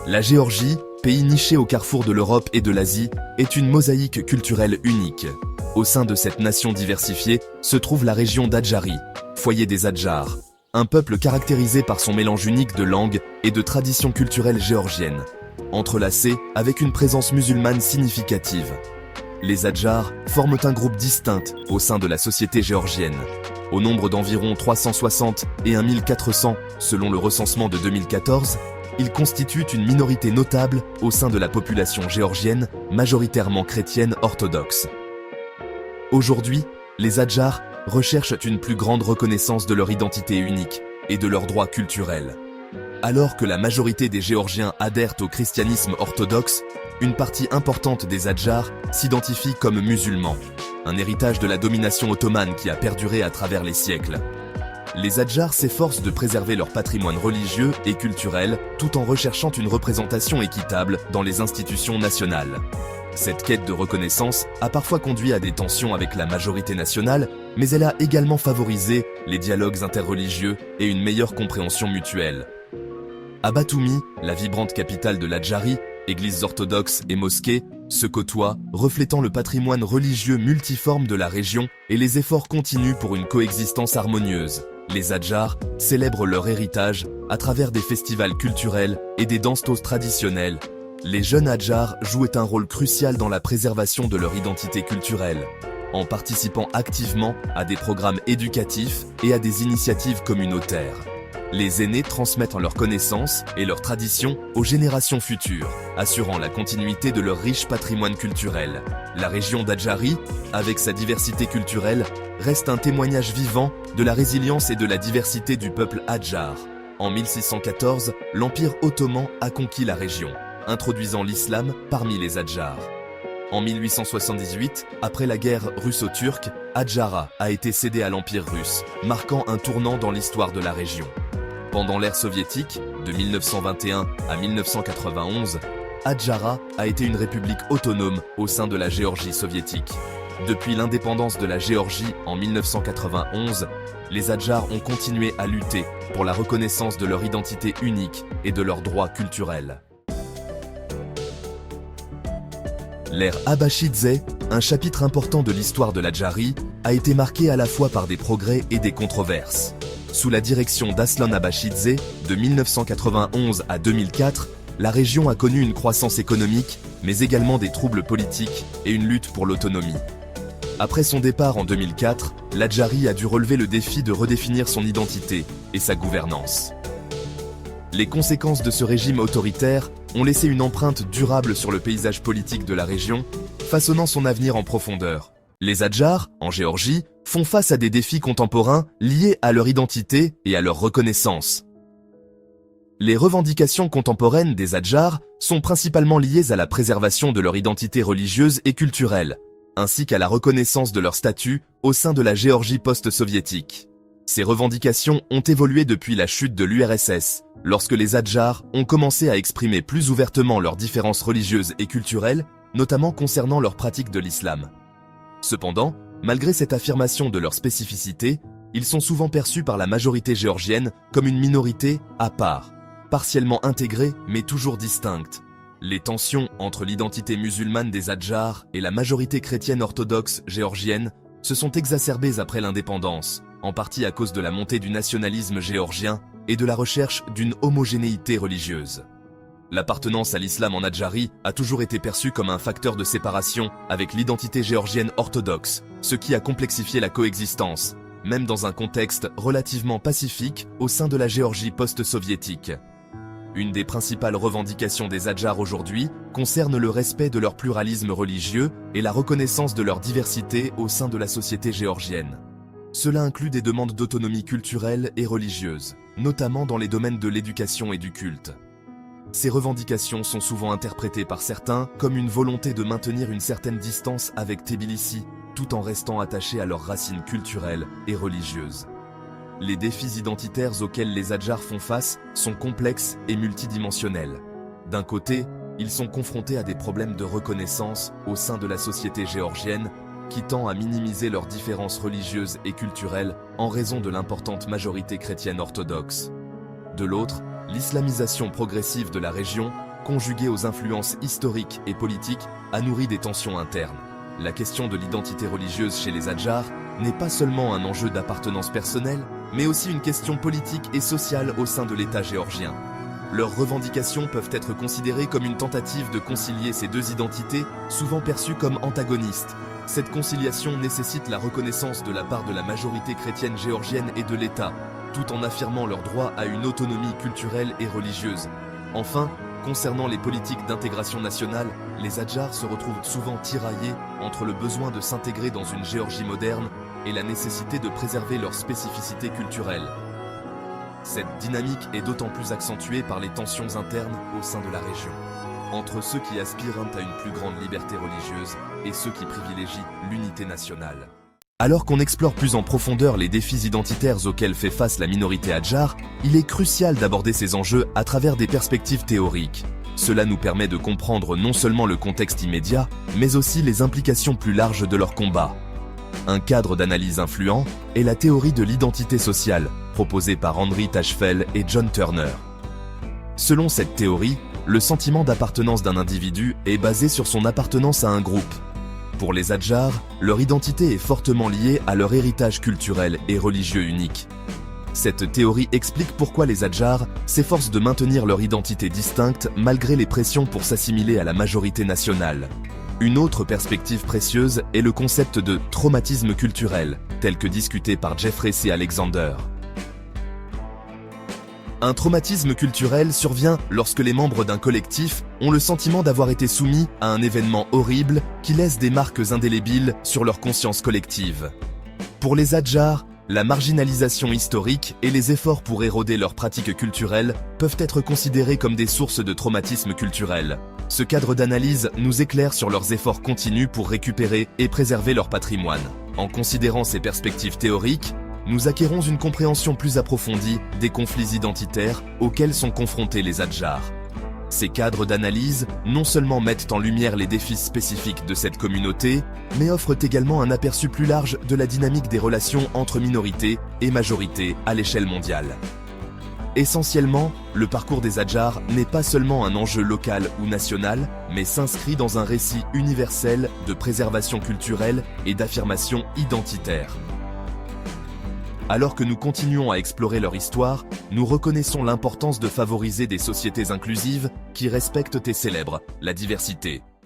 La Géorgie, pays niché au carrefour de l'Europe et de l'Asie, est une mosaïque culturelle unique. Au sein de cette nation diversifiée se trouve la région d'Adjari, foyer des Adjars, un peuple caractérisé par son mélange unique de langues et de traditions culturelles géorgiennes, entrelacées avec une présence musulmane significative. Les Adjars forment un groupe distinct au sein de la société géorgienne. Au nombre d'environ 360 et 1400 selon le recensement de 2014, ils constituent une minorité notable au sein de la population géorgienne, majoritairement chrétienne orthodoxe. Aujourd'hui, les Adjars recherchent une plus grande reconnaissance de leur identité unique et de leurs droits culturels. Alors que la majorité des Géorgiens adhèrent au christianisme orthodoxe, une partie importante des Adjars s'identifie comme musulmans, un héritage de la domination ottomane qui a perduré à travers les siècles. Les Adjars s'efforcent de préserver leur patrimoine religieux et culturel tout en recherchant une représentation équitable dans les institutions nationales. Cette quête de reconnaissance a parfois conduit à des tensions avec la majorité nationale, mais elle a également favorisé les dialogues interreligieux et une meilleure compréhension mutuelle. À Batumi, la vibrante capitale de l'Adjari, églises orthodoxes et mosquées se côtoient, reflétant le patrimoine religieux multiforme de la région et les efforts continus pour une coexistence harmonieuse. Les Adjars célèbrent leur héritage à travers des festivals culturels et des danses traditionnelles. Les jeunes Adjars jouent un rôle crucial dans la préservation de leur identité culturelle, en participant activement à des programmes éducatifs et à des initiatives communautaires. Les aînés transmettent leurs connaissances et leurs traditions aux générations futures, assurant la continuité de leur riche patrimoine culturel. La région d'Adjari, avec sa diversité culturelle, reste un témoignage vivant de la résilience et de la diversité du peuple Adjar. En 1614, l'Empire ottoman a conquis la région, introduisant l'islam parmi les Adjars. En 1878, après la guerre russo-turque, Adjara a été cédé à l'Empire russe, marquant un tournant dans l'histoire de la région. Pendant l'ère soviétique, de 1921 à 1991, Adjara a été une république autonome au sein de la Géorgie soviétique. Depuis l'indépendance de la Géorgie en 1991, les Adjars ont continué à lutter pour la reconnaissance de leur identité unique et de leurs droits culturels. L'ère Abashidze, un chapitre important de l'histoire de l'Adjari, a été marquée à la fois par des progrès et des controverses. Sous la direction d'Aslan Abashidze, de 1991 à 2004, la région a connu une croissance économique, mais également des troubles politiques et une lutte pour l'autonomie. Après son départ en 2004, l'Adjari a dû relever le défi de redéfinir son identité et sa gouvernance. Les conséquences de ce régime autoritaire ont laissé une empreinte durable sur le paysage politique de la région, façonnant son avenir en profondeur. Les Adjars, en Géorgie, font face à des défis contemporains liés à leur identité et à leur reconnaissance. Les revendications contemporaines des Adjars sont principalement liées à la préservation de leur identité religieuse et culturelle, ainsi qu'à la reconnaissance de leur statut au sein de la Géorgie post-soviétique. Ces revendications ont évolué depuis la chute de l'URSS, lorsque les Adjars ont commencé à exprimer plus ouvertement leurs différences religieuses et culturelles, notamment concernant leur pratique de l'islam. Cependant, malgré cette affirmation de leur spécificité, ils sont souvent perçus par la majorité géorgienne comme une minorité à part, partiellement intégrée mais toujours distincte. Les tensions entre l'identité musulmane des Adjars et la majorité chrétienne orthodoxe géorgienne se sont exacerbées après l'indépendance, en partie à cause de la montée du nationalisme géorgien et de la recherche d'une homogénéité religieuse. L'appartenance à l'islam en Adjari a toujours été perçue comme un facteur de séparation avec l'identité géorgienne orthodoxe, ce qui a complexifié la coexistence, même dans un contexte relativement pacifique au sein de la Géorgie post-soviétique. Une des principales revendications des Adjars aujourd'hui concerne le respect de leur pluralisme religieux et la reconnaissance de leur diversité au sein de la société géorgienne. Cela inclut des demandes d'autonomie culturelle et religieuse, notamment dans les domaines de l'éducation et du culte. Ces revendications sont souvent interprétées par certains comme une volonté de maintenir une certaine distance avec Tbilissi, tout en restant attachés à leurs racines culturelles et religieuses. Les défis identitaires auxquels les Adjars font face sont complexes et multidimensionnels. D'un côté, ils sont confrontés à des problèmes de reconnaissance au sein de la société géorgienne, qui tend à minimiser leurs différences religieuses et culturelles en raison de l'importante majorité chrétienne orthodoxe. De l'autre, l'islamisation progressive de la région conjuguée aux influences historiques et politiques, a nourri des tensions internes. La question de l'identité religieuse chez les Adjars n'est pas seulement un enjeu d'appartenance personnelle, mais aussi une question politique et sociale au sein de l'État géorgien. Leurs revendications peuvent être considérées comme une tentative de concilier ces deux identités, souvent perçues comme antagonistes. Cette conciliation nécessite la reconnaissance de la part de la majorité chrétienne géorgienne et de l'État, tout en affirmant leur droit à une autonomie culturelle et religieuse. Enfin, concernant les politiques d'intégration nationale, les Adjars se retrouvent souvent tiraillés entre le besoin de s'intégrer dans une Géorgie moderne et la nécessité de préserver leur spécificité culturelle. Cette dynamique est d'autant plus accentuée par les tensions internes au sein de la région, entre ceux qui aspirent à une plus grande liberté religieuse et ceux qui privilégient l'unité nationale. Alors qu'on explore plus en profondeur les défis identitaires auxquels fait face la minorité adjar, il est crucial d'aborder ces enjeux à travers des perspectives théoriques. Cela nous permet de comprendre non seulement le contexte immédiat, mais aussi les implications plus larges de leur combat. Un cadre d'analyse influent est la théorie de l'identité sociale, proposée par Henry Tajfel et John Turner. Selon cette théorie, le sentiment d'appartenance d'un individu est basé sur son appartenance à un groupe. Pour les Adjars, leur identité est fortement liée à leur héritage culturel et religieux unique. Cette théorie explique pourquoi les Adjars s'efforcent de maintenir leur identité distincte malgré les pressions pour s'assimiler à la majorité nationale. Une autre perspective précieuse est le concept de traumatisme culturel, tel que discuté par Jeffrey C. Alexander. Un traumatisme culturel survient lorsque les membres d'un collectif ont le sentiment d'avoir été soumis à un événement horrible qui laisse des marques indélébiles sur leur conscience collective. Pour les Adjars, la marginalisation historique et les efforts pour éroder leurs pratiques culturelles peuvent être considérés comme des sources de traumatisme culturel. Ce cadre d'analyse nous éclaire sur leurs efforts continus pour récupérer et préserver leur patrimoine. En considérant ces perspectives théoriques, nous acquérons une compréhension plus approfondie des conflits identitaires auxquels sont confrontés les Adjars. Ces cadres d'analyse non seulement mettent en lumière les défis spécifiques de cette communauté, mais offrent également un aperçu plus large de la dynamique des relations entre minorités et majorités à l'échelle mondiale. Essentiellement, le parcours des Adjars n'est pas seulement un enjeu local ou national, mais s'inscrit dans un récit universel de préservation culturelle et d'affirmation identitaire. Alors que nous continuons à explorer leur histoire, nous reconnaissons l'importance de favoriser des sociétés inclusives qui respectent et célèbrent la diversité.